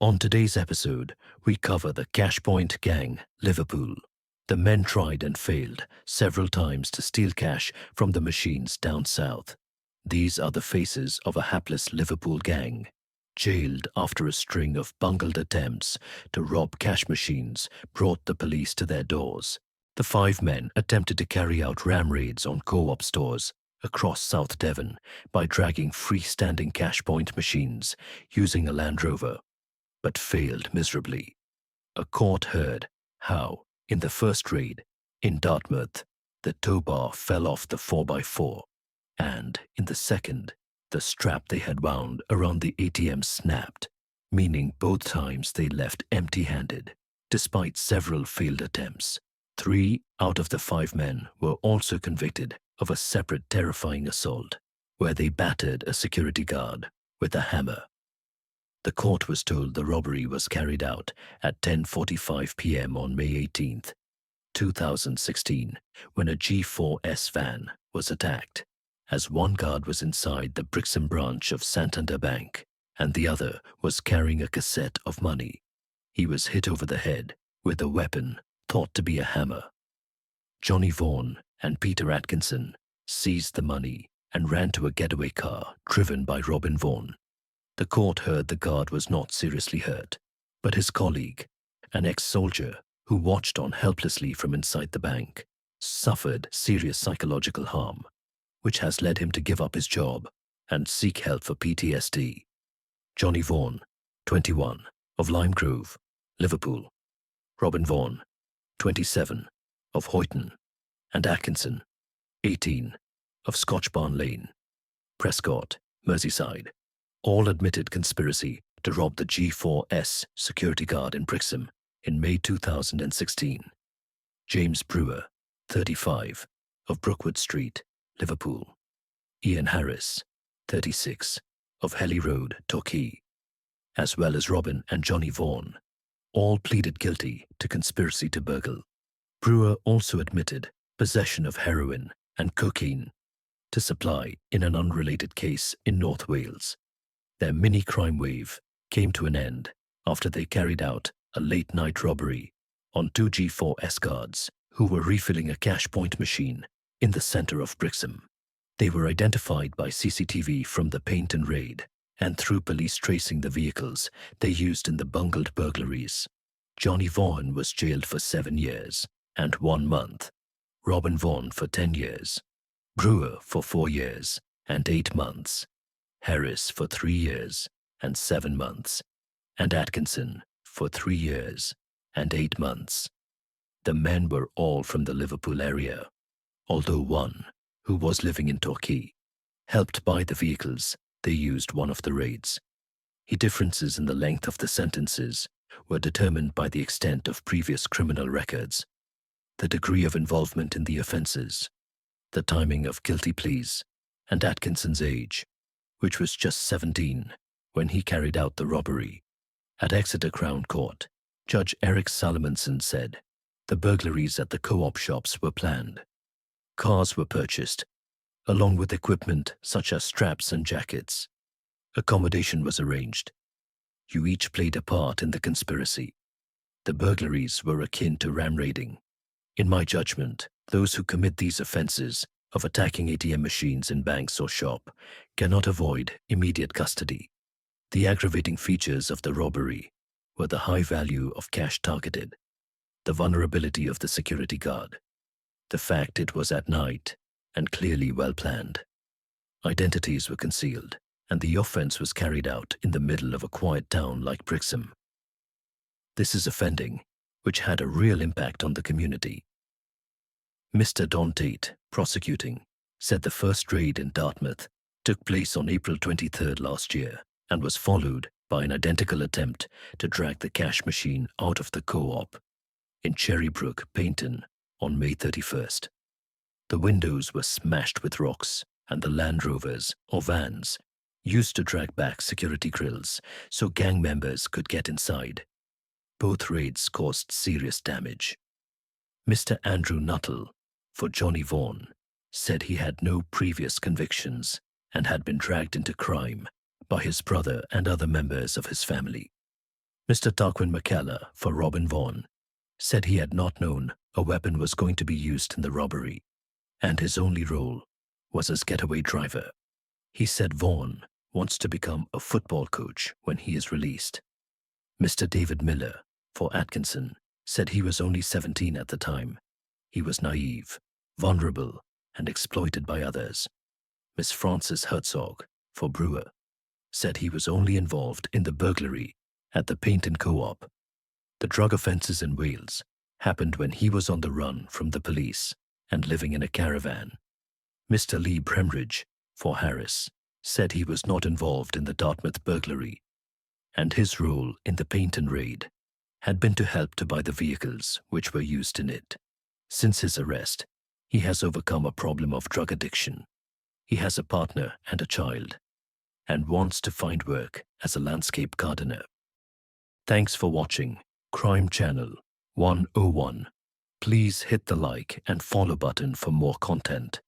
On today's episode, we cover the Cash Point Gang, Liverpool. The men tried and failed several times to steal cash from the machines down south. These are the faces of a hapless Liverpool gang, jailed after a string of bungled attempts to rob cash machines brought the police to their doors. The 5 men attempted to carry out ram raids on co-op stores across South Devon by dragging freestanding cash point machines using a Land Rover, but failed miserably. A court heard how, in the first raid in Dartmouth, the tow bar fell off the 4x4, and in the second, the strap they had wound around the ATM snapped, meaning both times they left empty-handed, despite several failed attempts. 3 out of the 5 men were also convicted of a separate terrifying assault, where they battered a security guard with a hammer. The court was told the robbery was carried out at 10:45 p.m. on May 18, 2016, when a G4S van was attacked, as one guard was inside the Brixham branch of Santander Bank, and the other was carrying a cassette of money. He was hit over the head with a weapon thought to be a hammer. Johnny Vaughan and Peter Atkinson seized the money and ran to a getaway car driven by Robin Vaughan. The court heard the guard was not seriously hurt, but his colleague, an ex-soldier who watched on helplessly from inside the bank, suffered serious psychological harm, which has led him to give up his job and seek help for PTSD. Johnny Vaughan, 21, of Lime Grove, Liverpool. Robin Vaughan, 27, of Hoyton, and Atkinson, 18, of Scotch Barn Lane, Prescott, Merseyside, all admitted conspiracy to rob the G4S security guard in Brixham in May 2016. James Brewer, 35, of Brookwood Street, Liverpool. Ian Harris, 36, of Helly Road, Torquay, as well as Robin and Johnny Vaughan, all pleaded guilty to conspiracy to burgle. Brewer also admitted possession of heroin and cocaine to supply in an unrelated case in North Wales. Their mini-crime wave came to an end after they carried out a late-night robbery on 2 G4S guards who were refilling a cash point machine in the center of Brixham. They were identified by CCTV from the Paynton raid and through police tracing the vehicles they used in the bungled burglaries. Johnny Vaughan was jailed for 7 years and 1 month, Robin Vaughan for 10 years, Brewer for 4 years and 8 months, Harris for 3 years and 7 months, and Atkinson for 3 years and 8 months. The men were all from the Liverpool area, although one, who was living in Torquay, helped buy the vehicles they used one of the raids. Differences in the length of the sentences were determined by the extent of previous criminal records, the degree of involvement in the offences, the timing of guilty pleas, and Atkinson's age, which was just 17 when he carried out the robbery. At Exeter Crown Court, Judge Eric Salomonson said the burglaries at the co-op shops were planned. Cars were purchased, along with equipment such as straps and jackets. Accommodation was arranged. You each played a part in the conspiracy. The burglaries were akin to ram raiding. In my judgment, those who commit these offences of attacking ATM machines in banks or shop cannot avoid immediate custody. The aggravating features of the robbery were the high value of cash targeted, the vulnerability of the security guard, the fact it was at night and clearly well planned. Identities were concealed, and the offence was carried out in the middle of a quiet town like Brixham. This is offending, which had a real impact on the community. Mr. Don Tate, prosecuting, said the first raid in Dartmouth took place on April 23rd last year and was followed by an identical attempt to drag the cash machine out of the co-op in Cherrybrook, Paynton, on May 31st. The windows were smashed with rocks, and the Land Rovers, or vans, used to drag back security grills so gang members could get inside. Both raids caused serious damage. Mr. Andrew Nuttall, for Johnny Vaughan, said he had no previous convictions and had been dragged into crime by his brother and other members of his family. Mr. Tarquin McKellar, for Robin Vaughan, said he had not known a weapon was going to be used in the robbery, and his only role was as getaway driver. He said Vaughan wants to become a football coach when he is released. Mr. David Miller, for Atkinson, said he was only 17 at the time. He was naive, vulnerable, and exploited by others. Miss Frances Herzog, for Brewer, said he was only involved in the burglary at the Painton Co-op. The drug offences in Wales happened when he was on the run from the police and living in a caravan. Mr. Lee Bremridge, for Harris, said he was not involved in the Dartmouth burglary, and his role in the Painton raid had been to help to buy the vehicles which were used in it. Since his arrest, he has overcome a problem of drug addiction. He has a partner and a child, and wants to find work as a landscape gardener. Thanks for watching Crime Channel 101. Please hit the like and follow button for more content.